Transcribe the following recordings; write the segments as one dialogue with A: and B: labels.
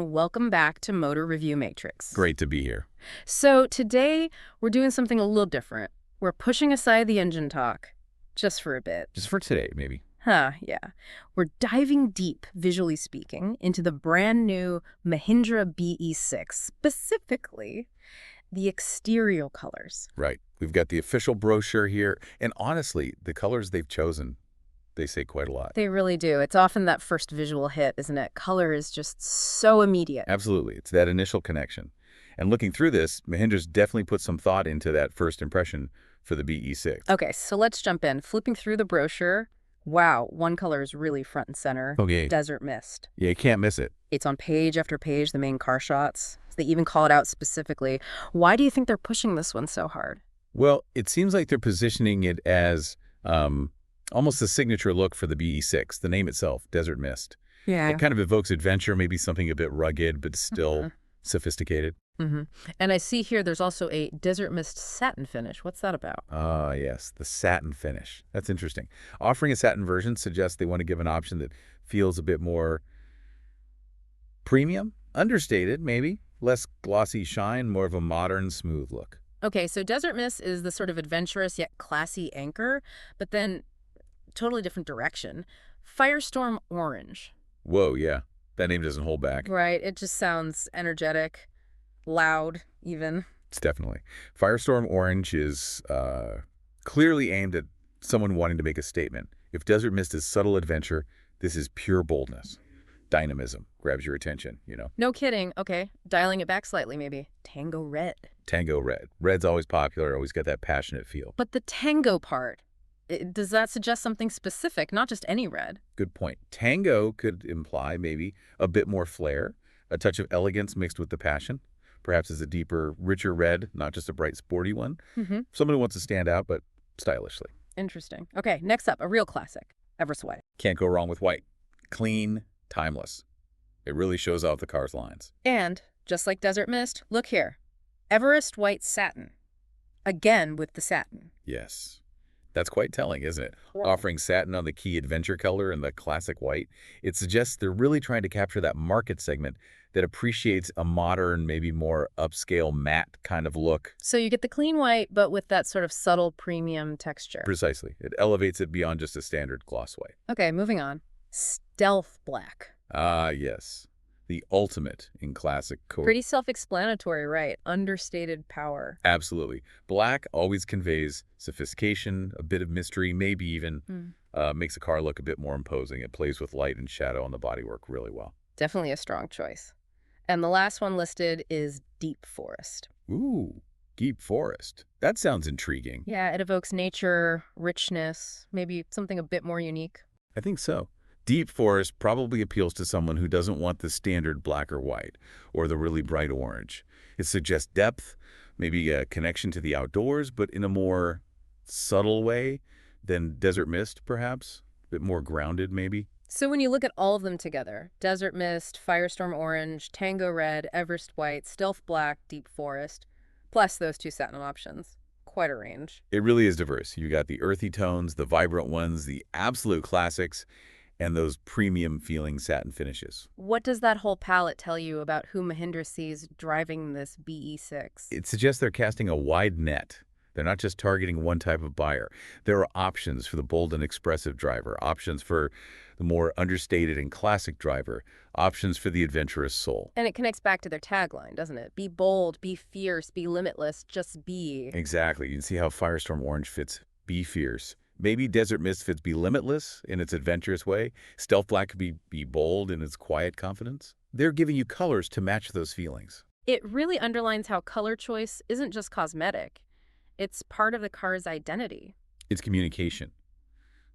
A: Welcome back to Motor Review Matrix.
B: Great to be here.
A: So today we're doing something a little different. We're pushing aside the engine talk, just for a bit.
B: Just for today, maybe.
A: Yeah. We're diving deep, visually speaking, into the brand new Mahindra BE6, specifically the exterior colors.
B: Right. We've got the official brochure here, and honestly, the colors they've chosen, they say quite a lot.
A: They really do. It's often that first visual hit, isn't it? Color is just so immediate.
B: Absolutely. It's that initial connection. And looking through this, Mahindra's definitely put some thought into that first impression for the BE6.
A: Okay, so let's jump in. Flipping through the brochure, wow, one color is really front and center.
B: Okay.
A: Desert Mist.
B: Yeah, you can't miss it.
A: It's on page after page, the main car shots. They even call it out specifically. Why do you think they're pushing this one so hard?
B: Well, it seems like they're positioning it as almost a signature look for the BE6, the name itself, Desert Mist.
A: Yeah.
B: It kind of evokes adventure, maybe something a bit rugged, but still sophisticated.
A: And I see here there's also a Desert Mist satin finish. What's that about?
B: Ah, yes, the satin finish. That's interesting. Offering a satin version suggests they want to give an option that feels a bit more premium, understated maybe, less glossy shine, more of a modern, smooth look.
A: Okay, so Desert Mist is the sort of adventurous yet classy anchor, but then totally different direction. Firestorm Orange.
B: Whoa, yeah, that name doesn't hold back.
A: Right, it just sounds energetic, loud even.
B: It's definitely. Firestorm Orange is clearly aimed at someone wanting to make a statement. If Desert Mist is subtle adventure, this is pure boldness. Dynamism grabs your attention, you know.
A: No kidding. Okay, dialing it back slightly maybe. Tango Red.
B: Tango Red. Red's always popular, always got that passionate feel.
A: But the tango part, does that suggest something specific, not just any red?
B: Good point. Tango could imply maybe a bit more flair, a touch of elegance mixed with the passion. Perhaps as a deeper, richer red, not just a bright, sporty one. Someone who wants to stand out, but stylishly.
A: Interesting. Okay, next up, a real classic, Everest White.
B: Can't go wrong with white. Clean, timeless. It really shows off the car's lines.
A: And, just like Desert Mist, look here. Everest White Satin. Again with the satin.
B: Yes. That's quite telling, isn't it? Offering satin on the key adventure color and the classic white, it suggests they're really trying to capture that market segment that appreciates a modern, maybe more upscale matte kind of look.
A: So you get the clean white, but with that sort of subtle premium texture.
B: Precisely. It elevates it beyond just a standard gloss white.
A: Okay, moving on. Stealth Black.
B: Ah, yes. The ultimate in classic code.
A: Pretty self-explanatory, right? Understated power.
B: Absolutely. Black always conveys sophistication, a bit of mystery, maybe even makes a car look a bit more imposing. It plays with light and shadow on the bodywork really well.
A: Definitely a strong choice. And the last one listed is Deep Forest.
B: Ooh, Deep Forest. That sounds intriguing.
A: Yeah, it evokes nature, richness, maybe something a bit more unique.
B: I think so. Deep Forest probably appeals to someone who doesn't want the standard black or white, or the really bright orange. It suggests depth, maybe a connection to the outdoors, but in a more subtle way than Desert Mist, perhaps. A bit more grounded, maybe.
A: So when you look at all of them together, Desert Mist, Firestorm Orange, Tango Red, Everest White, Stealth Black, Deep Forest, plus those two satin options, quite a range.
B: It really is diverse. You got the earthy tones, the vibrant ones, the absolute classics, and those premium-feeling satin finishes.
A: What does that whole palette tell you about who Mahindra sees driving this BE6?
B: It suggests they're casting a wide net. They're not just targeting one type of buyer. There are options for the bold and expressive driver, options for the more understated and classic driver, options for the adventurous soul.
A: And it connects back to their tagline, doesn't it? Be bold, be fierce, be limitless, just be.
B: Exactly. You can see how Firestorm Orange fits be fierce. Maybe Desert Mist fits be limitless in its adventurous way. Stealth Black could be bold in its quiet confidence. They're giving you colors to match those feelings.
A: It really underlines how color choice isn't just cosmetic. It's part of the car's identity.
B: It's communication.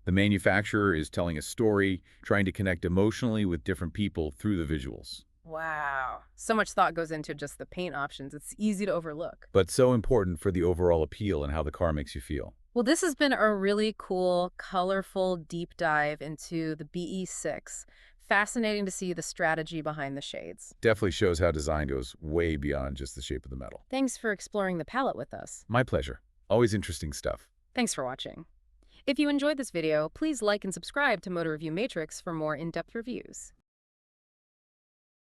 B: The manufacturer is telling a story, trying to connect emotionally with different people through the visuals.
A: Wow. So much thought goes into just the paint options. It's easy to overlook.
B: But so important for the overall appeal and how the car makes you feel.
A: Well, this has been a really cool, colorful deep dive into the BE6. Fascinating to see the strategy behind the shades.
B: Definitely shows how design goes way beyond just the shape of the metal.
A: Thanks for exploring the palette with us.
B: My pleasure. Always interesting stuff.
A: Thanks for watching. If you enjoyed this video, please like and subscribe to Motor Review Matrix for more in-depth reviews.